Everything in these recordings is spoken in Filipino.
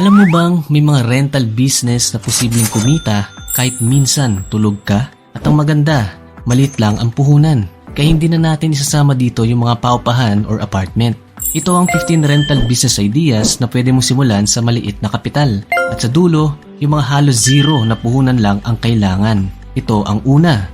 Alam mo bang may mga rental business na posibleng kumita kahit minsan tulog ka? At ang maganda, maliit lang ang puhunan. Kaya hindi na natin isasama dito yung mga paupahan or apartment. Ito ang 15 rental business ideas na pwede mong simulan sa maliit na kapital. At sa dulo, yung mga halos zero na puhunan lang ang kailangan. Ito ang una.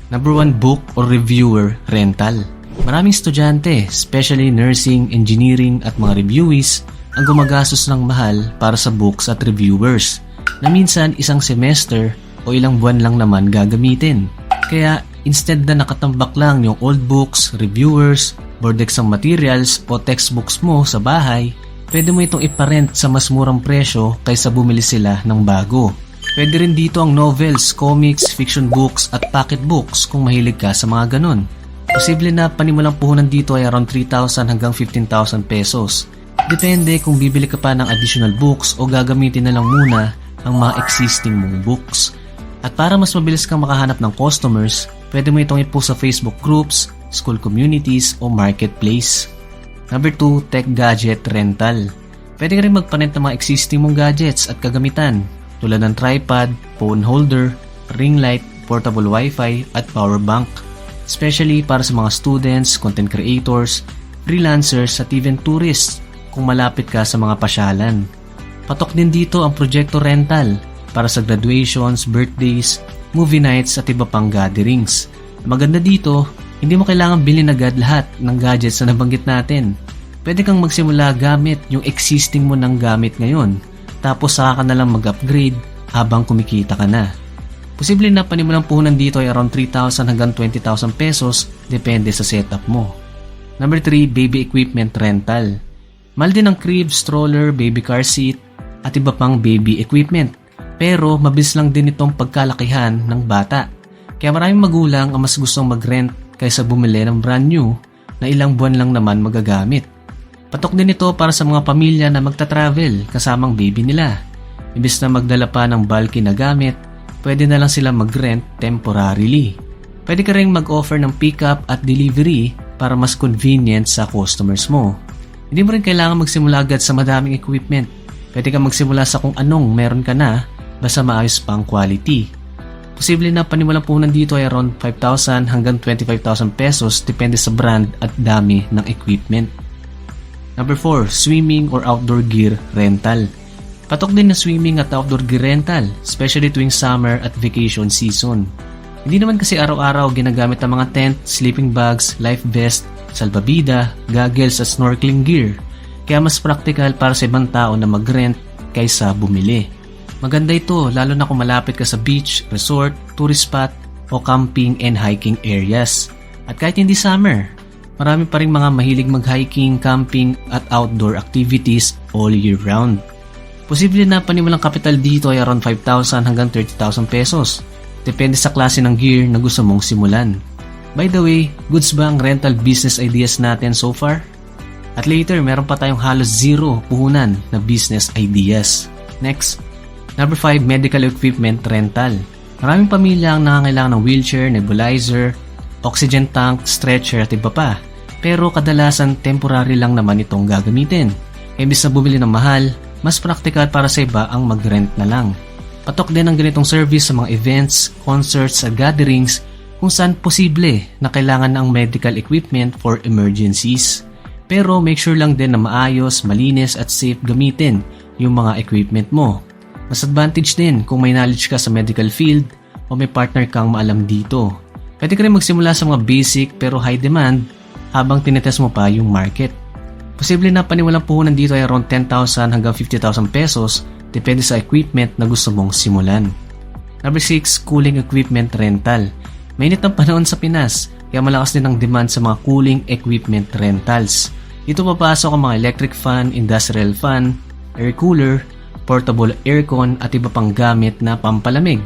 Number 1, book or reviewer rental. Maraming estudyante, especially nursing, engineering at mga reviewees, ang gumagastos ng mahal para sa books at reviewers na minsan isang semester o ilang buwan lang naman gagamitin. Kaya instead na nakatambak lang yung old books, reviewers, board exam materials o textbooks mo sa bahay, pwede mo itong iparent sa mas murang presyo kaysa bumili sila ng bago. Pwede rin dito ang novels, comics, fiction books at pocket books kung mahilig ka sa mga ganon. Posible na panimulang puhunan dito ay around 3,000 hanggang 15,000 pesos. Depende kung bibili ka pa ng additional books o gagamitin na lang muna ang mga existing mong books. At para mas mabilis kang makahanap ng customers, pwede mo itong ipost sa Facebook groups, school communities o marketplace. Number 2, tech gadget rental. Pwede ka rin magpanent ng mga existing mong gadgets at kagamitan tulad ng tripod, phone holder, ring light, portable wifi at power bank. Especially para sa mga students, content creators, freelancers at even tourists kung malapit ka sa mga pasyalan. Patok din dito ang projector rental para sa graduations, birthdays, movie nights at iba pang gatherings. Maganda dito, hindi mo kailangan bilhin agad lahat ng gadgets na nabanggit natin. Pwede kang magsimula gamit yung existing mo ng gamit ngayon, tapos saka ka na lang mag-upgrade habang kumikita ka na. Posible na panimulang puhunan dito ay around 3,000 hanggang 20,000 pesos, depende sa setup mo. Number 3, baby equipment rental. Mahal din ang crib, stroller, baby car seat, at iba pang baby equipment. Pero mabilis lang din itong pagkalakihan ng bata. Kaya maraming magulang ang mas gustong mag-rent kaysa bumili ng brand new na ilang buwan lang naman magagamit. Patok din ito para sa mga pamilya na magta-travel kasamang baby nila. Imbis na magdala pa ng bulky na gamit, pwede na lang sila mag-rent temporarily. Pwede ka rin mag-offer ng pick-up at delivery para mas convenient sa customers mo. Hindi mo rin kailangan magsimula agad sa madaming equipment. Pwede kang magsimula sa kung anong meron ka na basta maayos pa ang quality. Posible na panimulang puhunan dito ay around 5,000 hanggang 25,000 pesos depende sa brand at dami ng equipment. Number 4, swimming or outdoor gear rental. Patok din na swimming at outdoor gear rental, especially tuwing summer at vacation season. Hindi naman kasi araw-araw ginagamit ang mga tent, sleeping bags, life vest, salbabida, goggles at snorkeling gear. Kaya mas practical para sa ibang tao na mag-rent kaysa bumili. Maganda ito lalo na kung malapit ka sa beach, resort, tourist spot o camping and hiking areas. At kahit hindi summer, marami pa rin mga mahilig mag-hiking, camping at outdoor activities all year round. Posible na panimulang kapital dito ay around 5,000 hanggang 30,000 pesos. Depende sa klase ng gear na gusto mong simulan. By the way, goods ba ang rental business ideas natin so far? At later, meron pa tayong halos zero puhunan na business ideas. Next, number 5, medical equipment rental. Maraming pamilya ang nangangailangan ng wheelchair, nebulizer, oxygen tank, stretcher at iba pa. Pero kadalasan temporary lang naman itong gagamitin. Imbis na bumili ng mahal, mas practical para sa iba ang mag-rent na lang. Patok din ang ganitong service sa mga events, concerts at gatherings kung saan posible na kailangan ng medical equipment for emergencies. Pero make sure lang din na maayos, malinis at safe gamitin yung mga equipment mo. Mas advantage din kung may knowledge ka sa medical field o may partner kang maalam dito. Pwede ka rin magsimula sa mga basic pero high demand habang tinetest mo pa yung market. Posible na paniwalang puhunan dito ay around 10,000 hanggang 50,000 pesos depende sa equipment na gusto mong simulan. Number 6, cooling equipment rental. Mainit ang panahon sa Pinas, kaya malakas din ang demand sa mga cooling equipment rentals. Dito papasok ang mga electric fan, industrial fan, air cooler, portable aircon at iba pang gamit na pampalamig.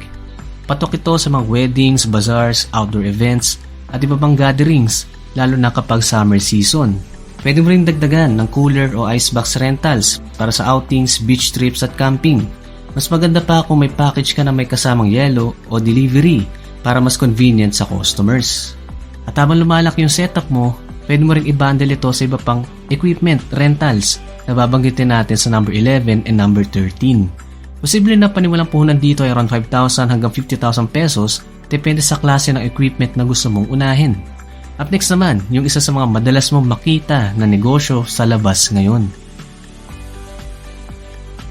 Patok ito sa mga weddings, bazaars, outdoor events at iba pang gatherings, lalo na kapag summer season. Pwede mo rin dagdagan ng cooler o icebox rentals para sa outings, beach trips at camping. Mas maganda pa kung may package ka na may kasamang yelo o delivery para mas convenient sa customers. At habang lumalaki yung setup mo, pwede mo rin i-bundle ito sa iba pang equipment rentals na na babanggitin natin sa number 11 and number 13. Posible na paniwalang puhunan dito ay around 5,000 hanggang 50,000 pesos depende sa klase ng equipment na gusto mong unahin. Up next naman, yung isa sa mga madalas mong makita na negosyo sa labas ngayon.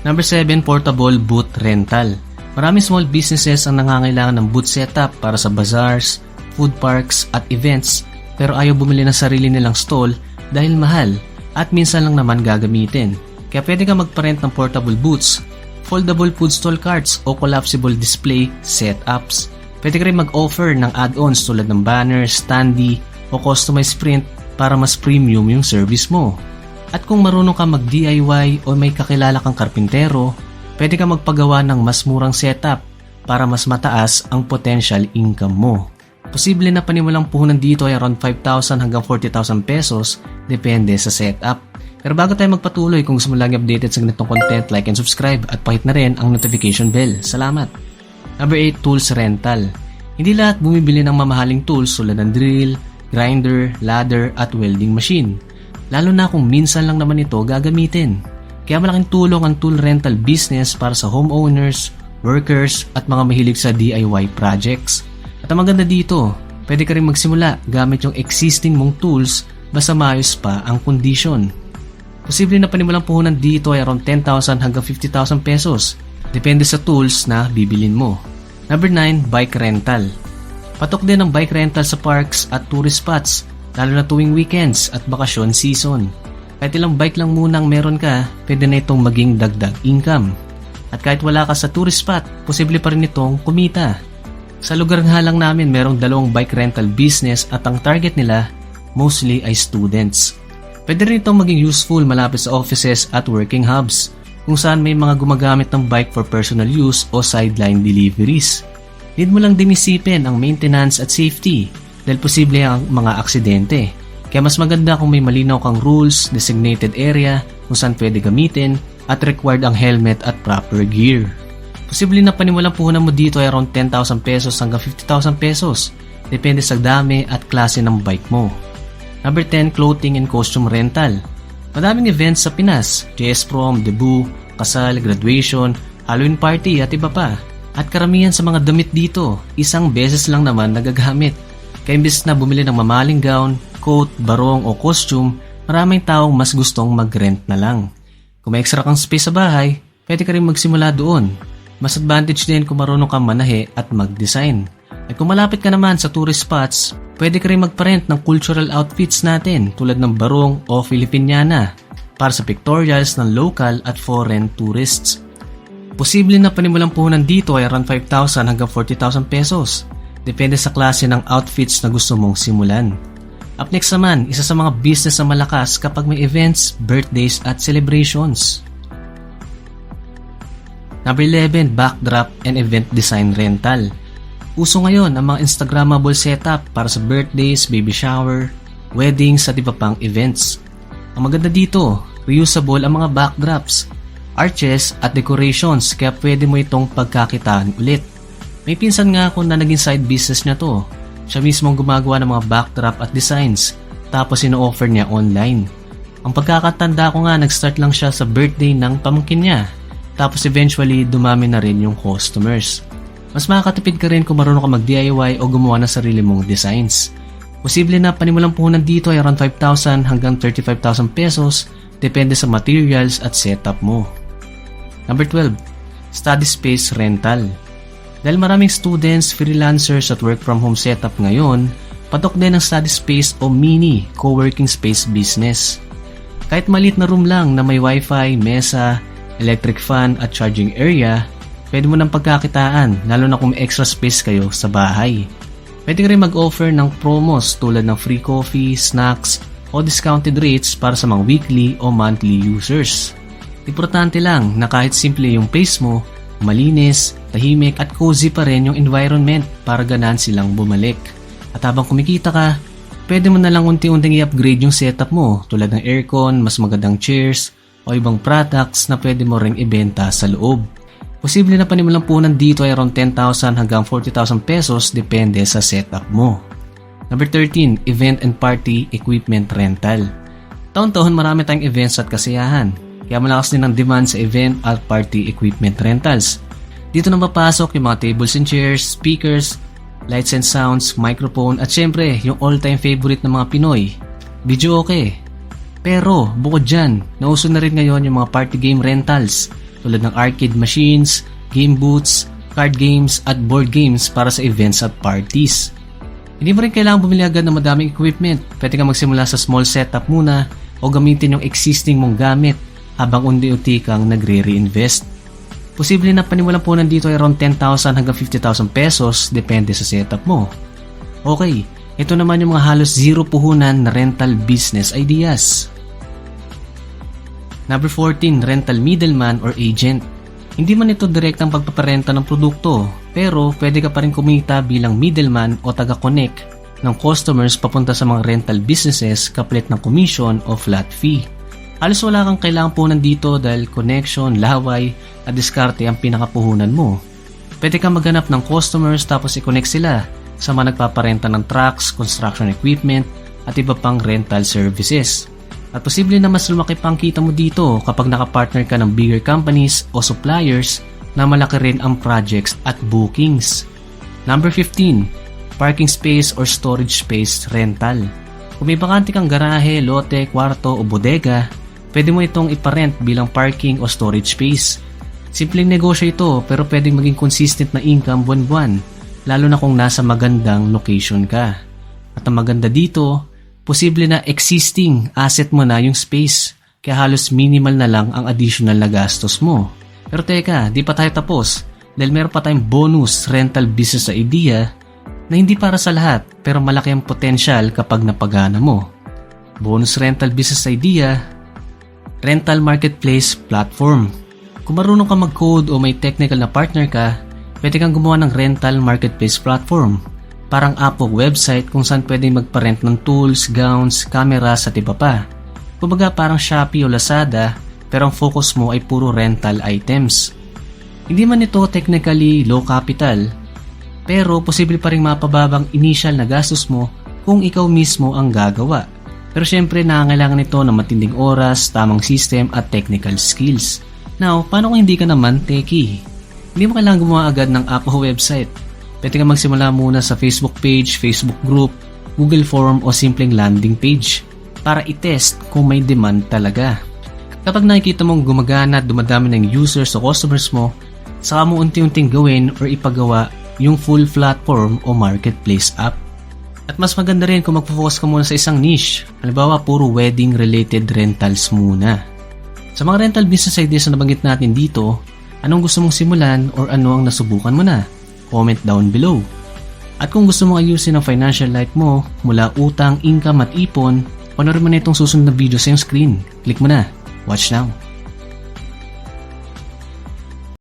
Number 7, portable booth rental. Maraming small businesses ang nangangailangan ng booth setup para sa bazaars, food parks at events pero ayaw bumili ng sarili nilang stall dahil mahal at minsan lang naman gagamitin. Kaya pwede ka magparent ng portable booths, foldable food stall carts o collapsible display setups. Pwede ka rin mag-offer ng add-ons tulad ng banners, standee o customized print para mas premium yung service mo. At kung marunong ka mag-DIY o may kakilala kang karpintero, pwede ka magpagawa ng mas murang setup para mas mataas ang potential income mo. Posible na paniwalang puhunan dito ay around 5,000 hanggang 40,000 pesos depende sa setup. Pero bago tayo magpatuloy, kung gusto mo lagi updated sa ganitong content, like and subscribe at pakit na rin ang notification bell. Salamat! Number 8, tools rental. Hindi lahat bumibili ng mamahaling tools tulad ng drill, grinder, ladder at welding machine. Lalo na kung minsan lang naman ito gagamitin. Kaya malaking tulong ang tool rental business para sa homeowners, workers at mga mahilig sa DIY projects. At ang maganda dito, pwede ka rin magsimula gamit yung existing mong tools basta maayos pa ang kondisyon. Posible na paniwalang puhunan dito ay around 10,000 hanggang 50,000 pesos. Depende sa tools na bibilin mo. Number 9, bike rental. Patok din ang bike rental sa parks at tourist spots, lalo na tuwing weekends at bakasyon season. Kahit ilang bike lang munang meron ka, pwede na itong maging dagdag income. At kahit wala ka sa tourist spot, posible pa rin itong kumita. Sa lugar nga lang namin merong 2 bike rental business at ang target nila mostly ay students. Pwede rin itong maging useful malapit sa offices at working hubs kung saan may mga gumagamit ng bike for personal use o sideline deliveries. Need mo lang din isipin ang maintenance at safety dahil posible ang mga aksidente. Kaya mas maganda kung may malinaw kang rules, designated area kung saan pwede gamitin at required ang helmet at proper gear. Posible na paniwalang puhunan mo dito ay around 10,000 pesos hanggang 50,000 pesos. Depende sa dami at klase ng bike mo. Number 10, clothing and costume rental. Madaming events sa Pinas, JS Prom, debut, kasal, graduation, Halloween party at iba pa. At karamihan sa mga damit dito, isang beses lang naman nagagamit. Kaya imbes na bumili ng mamaling gown, coat, barong o costume, maraming taong mas gustong mag-rent na lang. Kung may extra kang space sa bahay, pwede ka rin magsimula doon. Mas advantage din kung marunong kang manahe at mag-design. At kung malapit ka naman sa tourist spots, pwede ka rin magparent ng cultural outfits natin tulad ng barong o Filipiniana para sa pictorials ng local at foreign tourists. Posible na panimulang puhunan dito ay around 5,000 hanggang 40,000 pesos. Depende sa klase ng outfits na gusto mong simulan. Up next naman, isa sa mga business na malakas kapag may events, birthdays at celebrations. Number 11, backdrop and event design rental. Uso ngayon ang mga Instagrammable setup para sa birthdays, baby shower, weddings at iba pang events. Ang maganda dito, reusable ang mga backdrops, arches at decorations kaya pwede mo itong pagkakitaan ulit. May pinsan nga ako na naging side business niya to. Siya mismo ang gumagawa ng mga backdrop at designs tapos ino-offer niya online. Ang pagkakatanda ko nga nag-start lang siya sa birthday ng pamangkin niya tapos eventually dumami na rin yung customers. Mas makakatipid ka rin kung marunong ka mag-DIY o gumawa ng sarili mong designs. Posible na panimulang puhunan dito ay around 5,000 hanggang 35,000 pesos depende sa materials at setup mo. Number 12, study space rental. Dahil maraming students, freelancers at work from home setup ngayon, patok din ang study space o mini co-working space business. Kahit maliit na room lang na may wifi, mesa, electric fan at charging area, pwede mo ng pagkakitaan lalo na kung may extra space kayo sa bahay. Pwede ka rin mag-offer ng promos tulad ng free coffee, snacks o discounted rates para sa mga weekly o monthly users. Importante lang na kahit simple yung place mo, malinis, tahimik at cozy pa rin yung environment para ganahan silang bumalik. At habang kumikita ka, pwede mo na lang unti-unting i-upgrade yung setup mo tulad ng aircon, mas magandang chairs o ibang products na pwede mo ring ibenta sa loob. Posible na panimulang puhunan dito ay around 10,000 hanggang 40,000 pesos depende sa setup mo. Number 13, event and party equipment rental. Taon-taon marami tayong events at kasiyahan. kaya malakas din ang demand sa event at party equipment rentals. Dito na mapasok yung mga tables and chairs, speakers, lights and sounds, microphone at syempre yung all-time favorite ng mga Pinoy, video okay. Pero bukod dyan, nauso na rin ngayon yung mga party game rentals tulad ng arcade machines, game booths, card games at board games para sa events at parties. Hindi mo rin kailangan bumili agad ng madaming equipment. Pwede kang magsimula sa small setup muna o gamitin yung existing mong gamit habang unti-unti kang nagre-reinvest. Posible na paniwalang punan dito ay around 10,000 hanggang 50,000 pesos depende sa setup mo. Okay, ito naman yung mga halos zero puhunan na rental business ideas. Number 14, rental middleman or agent. Hindi man ito direktang pagpaparenta ng produkto, pero pwede ka pa rin kumita bilang middleman o taga-connect ng customers papunta sa mga rental businesses kapalit ng commission o flat fee. Halos wala kang kailangang puhunan dito dahil connection, laway at diskarte ang pinakapuhunan mo. Pwede kang maghanap ng customers tapos i-connect sila sa mga nagpaparenta ng trucks, construction equipment at iba pang rental services. At posible na mas lumaki pang kita mo dito kapag nakapartner ka ng bigger companies o suppliers na malaki rin ang projects at bookings. Number 15, parking space or storage space rental. Kung may bakante kang garahe, lote, kwarto o bodega, pwede mo itong iparent bilang parking o storage space. Simpleng negosyo ito pero pwedeng maging consistent na income buwan-buwan, lalo na kung nasa magandang location ka. At ang maganda dito, posible na existing asset mo na yung space, kaya halos minimal na lang ang additional na gastos mo. Pero teka, di pa tayo tapos dahil meron pa tayong bonus rental business idea na hindi para sa lahat pero malaki ang potensyal kapag napagana mo. Bonus rental business idea, rental marketplace platform. Kung marunong ka mag-code o may technical na partner ka, pwede kang gumawa ng rental marketplace platform. Parang app o website kung saan pwede magparent ng tools, gowns, cameras at iba pa. Kumbaga parang Shopee o Lazada pero ang focus mo ay puro rental items. Hindi man ito technically low capital, pero posible pa rin mapababang initial na gastos mo kung ikaw mismo ang gagawa. Pero syempre nangangailangan nito ng matinding oras, tamang system at technical skills. Now, paano kung hindi ka naman techie? Hindi mo kailangan gumawa agad ng app o website. Pwede ka magsimula muna sa Facebook page, Facebook group, Google form o simpleng landing page para i-test kung may demand talaga. Kapag nakikita mong gumagana at dumadami ng users o customers mo, saka mo unti-unting gawin or ipagawa yung full platform o marketplace app. At mas maganda rin kung magpo-focus ka muna sa isang niche. Halimbawa, puro wedding-related rentals muna. Sa mga rental business ideas na nabanggit natin dito, anong gusto mong simulan or ano ang nasubukan mo na? Comment down below. At kung gusto mong ayusin ang financial life mo mula utang, income at ipon, panoorin mo na itong susunod na video sa iyong screen. Click mo na. Watch now.